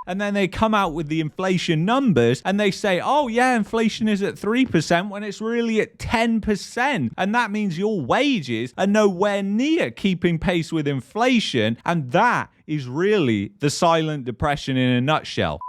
And then they come out with the inflation numbers and they say, oh yeah, inflation is at 3% when it's really at 10%. And that means your wages are nowhere near keeping pace with inflation. And that is really the silent depression in a nutshell.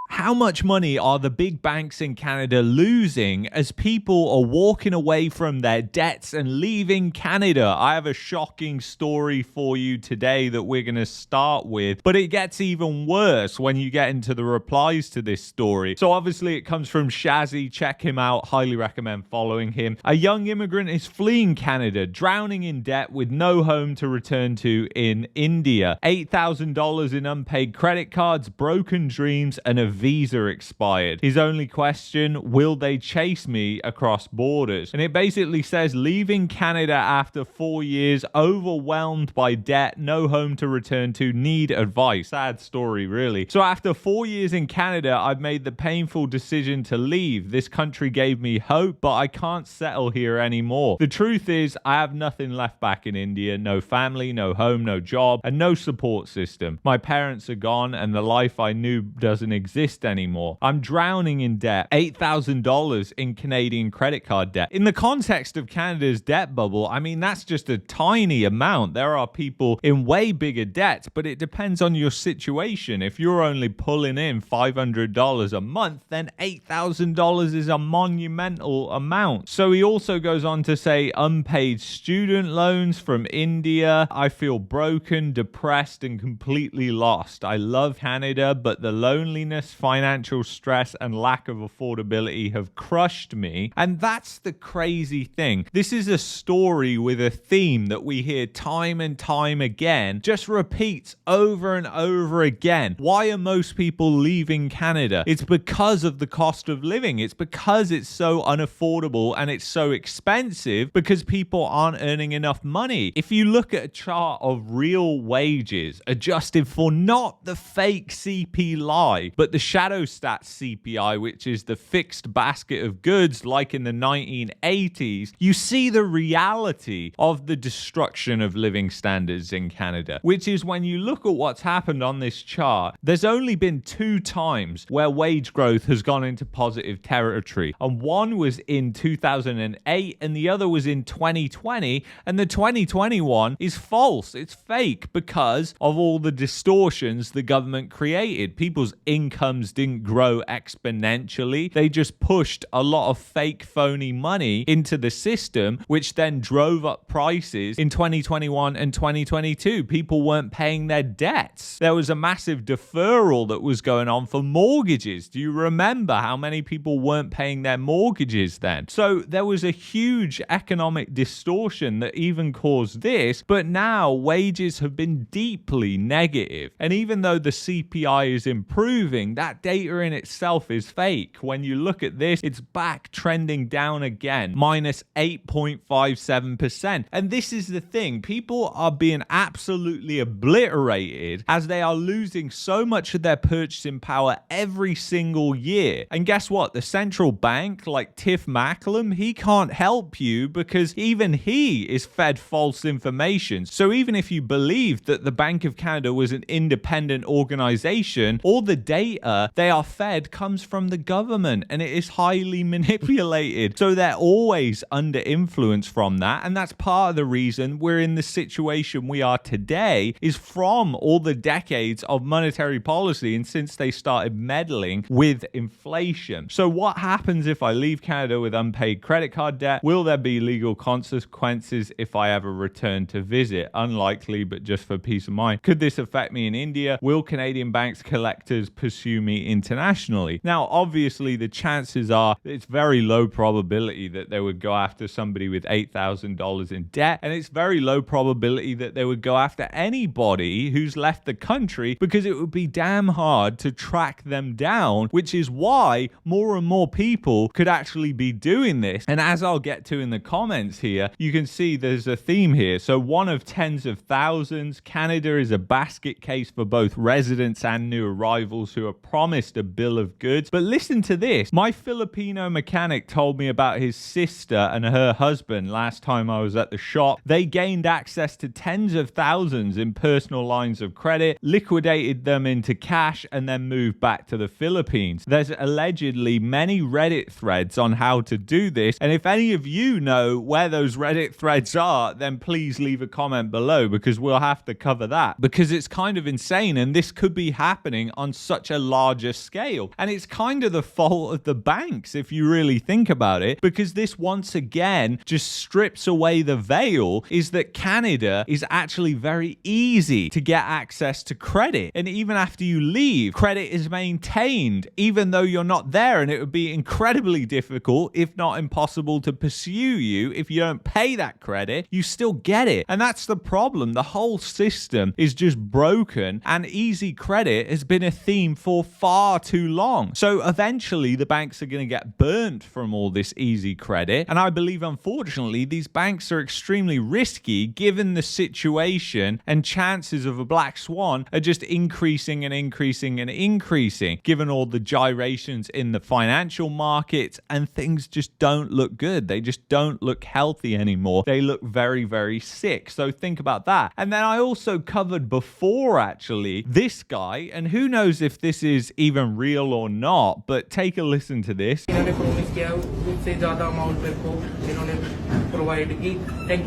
How much money are the big banks in Canada losing as people are walking away from their debts and leaving Canada? I have a shocking story for you today that we're going to start with, but it gets even worse when you get into the replies to this story. So obviously it comes from Shazzy. Check him out. Highly recommend following him. A young immigrant is fleeing Canada, drowning in debt with no home to return to in India. $8,000 in unpaid credit cards, broken dreams, and a visa expired. His only question, will they chase me across borders? And it basically says, leaving Canada after 4 years, overwhelmed by debt, no home to return to, need advice. Sad story, really. So after 4 years in Canada, I've made the painful decision to leave. This country gave me hope, but I can't settle here anymore. The truth is, I have nothing left back in India. No family, no home, no job, and no support system. My parents are gone, and the life I knew doesn't exist anymore. I'm drowning in debt. $8,000 in Canadian credit card debt. In the context of Canada's debt bubble, I mean, that's just a tiny amount. There are people in way bigger debts, but it depends on your situation. If you're only pulling in $500 a month, then $8,000 is a monumental amount. So he also goes on to say, unpaid student loans from India. I feel broken, depressed, and completely lost. I love Canada, but the loneliness, financial stress, and lack of affordability have crushed me. And that's the crazy thing. This is a story with a theme that we hear time and time again, just repeats over and over again. Why are most people leaving Canada? It's because of the cost of living. It's because it's so unaffordable and it's so expensive because people aren't earning enough money. If you look at a chart of real wages adjusted for not the fake CPI, but the shadow stats CPI, which is the fixed basket of goods like in the 1980s, you see the reality of the destruction of living standards in Canada, which is when you look at what's happened on this chart, there's only been 2 times where wage growth has gone into positive territory. And one was in 2008 and the other was in 2020. And the 2021 is false. It's fake because of all the distortions the government created. People's incomes didn't grow exponentially. They just pushed a lot of fake phony money into the system, which then drove up prices in 2021 and 2022. People weren't paying their debts. There was a massive deferral that was going on for mortgages. Do you remember how many people weren't paying their mortgages then? So there was a huge economic distortion that even caused this, but now wages have been deeply negative. And even though the CPI is improving, that data in itself is fake. When you look at this, it's back trending down again, minus 8.57%. And this is the thing. People are being absolutely obliterated as they are losing so much of their purchasing power every single year. And guess what? The central bank, like Tiff Macklem, he can't help you because even he is fed false information. So even if you believe that the Bank of Canada was an independent organization, all the data they are fed comes from the government and it is highly manipulated. So they're always under influence from that. And that's part of the reason we're in the situation we are today, is from all the decades of monetary policy and since they started meddling with inflation. So what happens if I leave Canada with unpaid credit card debt? Will there be legal consequences if I ever return to visit? Unlikely, but just for peace of mind. Could this affect me in India? Will Canadian banks collectors pursue me internationally? Now, obviously, the chances are it's very low probability that they would go after somebody with $8,000 in debt, and it's very low probability that they would go after anybody who's left the country because it would be damn hard to track them down, which is why more and more people could actually be doing this. And as I'll get to in the comments here, you can see there's a theme here. So one of tens of thousands, Canada is a basket case for both residents and new arrivals who are promised a bill of goods. But listen to this. My Filipino mechanic told me about his sister and her husband last time I was at the shop. They gained access to tens of thousands in personal lines of credit, liquidated them into cash, and then moved back to the Philippines. There's allegedly many Reddit threads on how to do this, and if any of you know where those Reddit threads are, then please leave a comment below, because we'll have to cover that, because it's kind of insane, and this could be happening on such a larger scale. And it's kind of the fault of the banks if you really think about it, because this once again just strips away the veil, is that Canada is actually very easy to get access to credit, and even after you leave, credit is maintained even though you're not there, and it would be incredibly difficult, if not impossible, to pursue you if you don't pay that credit. You still get it, and that's the problem. The whole system is just broken, and easy credit has been a theme for far too long. So eventually the banks are going to get burnt from all this easy credit, and I believe unfortunately these banks are extremely risky given the situation, and chances of a black swan are just increasing and increasing and increasing given all the gyrations in the financial markets, and things just don't look good. They just don't look healthy anymore. They look very, very sick. So think about that. And then I also covered before actually this guy, and who knows if this is even real or not, but take a listen to this. Thank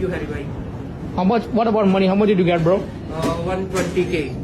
you, Harry. How much? What about money? How much did you get, bro? 120K.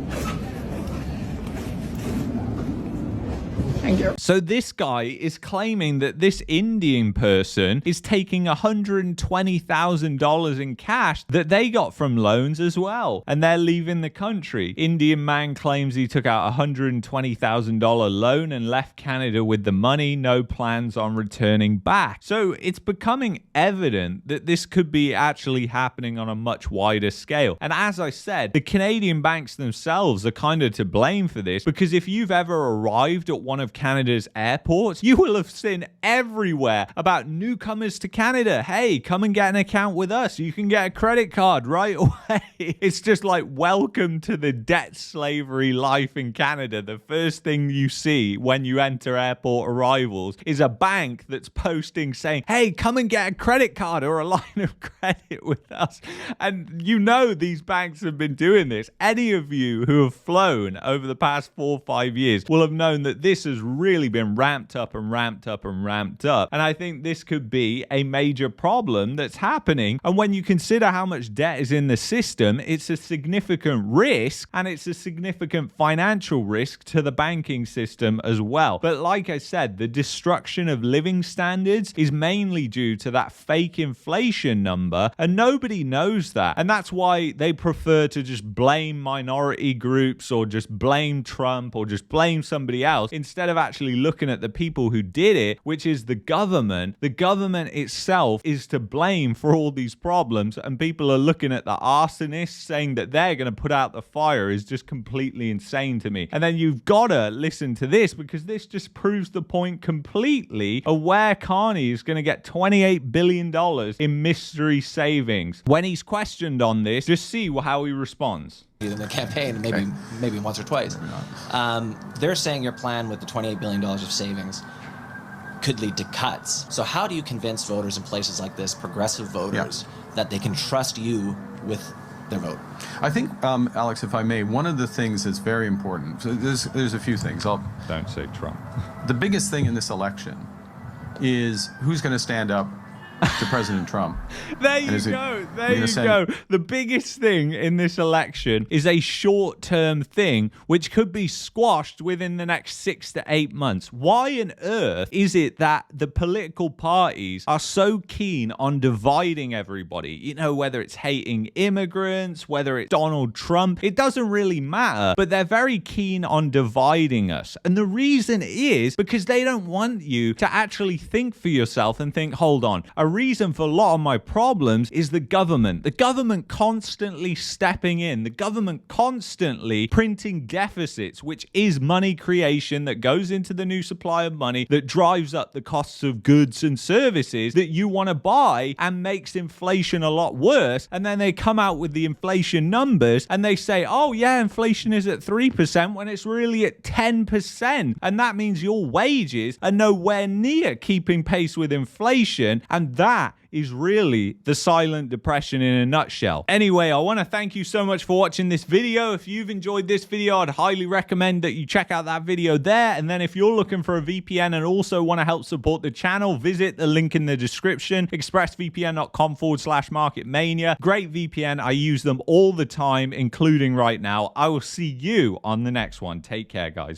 Thank you. So this guy is claiming that this Indian person is taking $120,000 in cash that they got from loans as well, and they're leaving the country. Indian man claims he took out a $120,000 loan and left Canada with the money, no plans on returning back. So it's becoming evident that this could be actually happening on a much wider scale. And as I said, the Canadian banks themselves are kind of to blame for this, because if you've ever arrived at one of Canada's airports, you will have seen everywhere about newcomers to Canada. Hey, come and get an account with us. You can get a credit card right away. It's just like, welcome to the debt slavery life in Canada. The first thing you see when you enter airport arrivals is a bank that's posting saying, hey, come and get a credit card or a line of credit with us. And you know these banks have been doing this. Any of you who have flown over the past 4 or 5 years will have known that this has really been ramped up and ramped up and ramped up. And I think this could be a major problem that's happening. And when you consider how much debt is in the system, it's a significant risk, and it's a significant financial risk to the banking system as well. But like I said, the destruction of living standards is mainly due to that fake inflation number, and nobody knows that. And that's why they prefer to just blame minority groups, or just blame Trump, or just blame somebody else, instead of actually looking at the people who did it, which is the government. The government itself is to blame for all these problems, and people are looking at the arsonists saying that they're going to put out the fire is just completely insane to me. And then you've got to listen to this, because this just proves the point completely of where Carney is going to get $28 billion in mystery savings. When he's questioned on this, just see how he responds. In the campaign, maybe once or twice. They're saying your plan with the $28 billion of savings could lead to cuts. So how do you convince voters in places like this, progressive voters, that they can trust you with their vote? I think, Alex, if I may, one of the things that's very important, so there's a few things. Don't say Trump. The biggest thing in this election is who's going to stand up to President Trump. There you go. There you go. The biggest thing in this election is a short-term thing which could be squashed within the next 6 to 8 months. Why on earth is it that the political parties are so keen on dividing everybody? You know, whether it's hating immigrants, whether it's Donald Trump, it doesn't really matter, but they're very keen on dividing us. And the reason is because they don't want you to actually think for yourself and think, hold on, a a reason for a lot of my problems is the government. The government constantly stepping in, the government constantly printing deficits, which is money creation that goes into the new supply of money that drives up the costs of goods and services that you want to buy and makes inflation a lot worse. And then they come out with the inflation numbers and they say, oh yeah, inflation is at 3% when it's really at 10%. And that means your wages are nowhere near keeping pace with inflation. And that is really the silent depression in a nutshell. Anyway, I want to thank you so much for watching this video. If you've enjoyed this video, I'd highly recommend that you check out that video there. And then if you're looking for a VPN and also want to help support the channel, visit the link in the description, expressvpn.com/marketmania. Great VPN. I use them all the time, including right now. I will see you on the next one. Take care, guys.